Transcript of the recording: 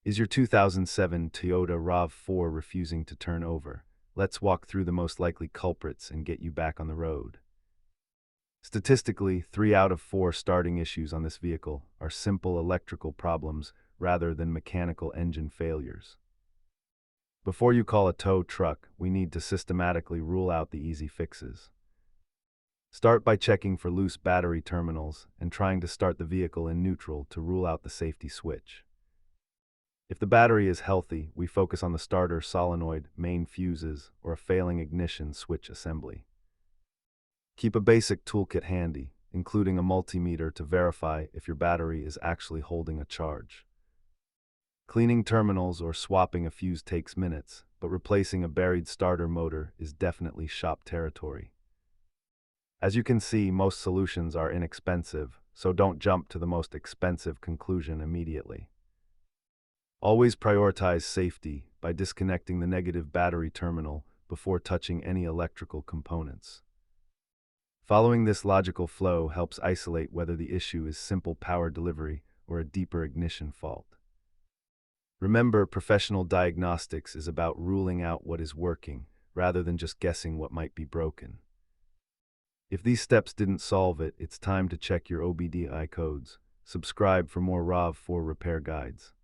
Is your 2007 Toyota RAV4 refusing to turn over? Let's walk through the most likely culprits and get you back on the road. Statistically, 3 out of 4 starting issues on this vehicle are simple electrical problems rather than mechanical engine failures. Before you call a tow truck, we need to systematically rule out the easy fixes. Start by checking for loose battery terminals and trying to start the vehicle in neutral to rule out the safety switch. If the battery is healthy, we focus on the starter solenoid, main fuses, or a failing ignition switch assembly. Keep a basic toolkit handy, including a multimeter to verify if your battery is actually holding a charge. Cleaning terminals or swapping a fuse takes minutes, but replacing a buried starter motor is definitely shop territory. As you can see, most solutions are inexpensive, so don't jump to the most expensive conclusion immediately. Always prioritize safety by disconnecting the negative battery terminal before touching any electrical components. Following this logical flow helps isolate whether the issue is simple power delivery or a deeper ignition fault. Remember, professional diagnostics is about ruling out what is working rather than just guessing what might be broken. If these steps didn't solve it, it's time to check your OBDI codes. Subscribe for more RAV4 repair guides.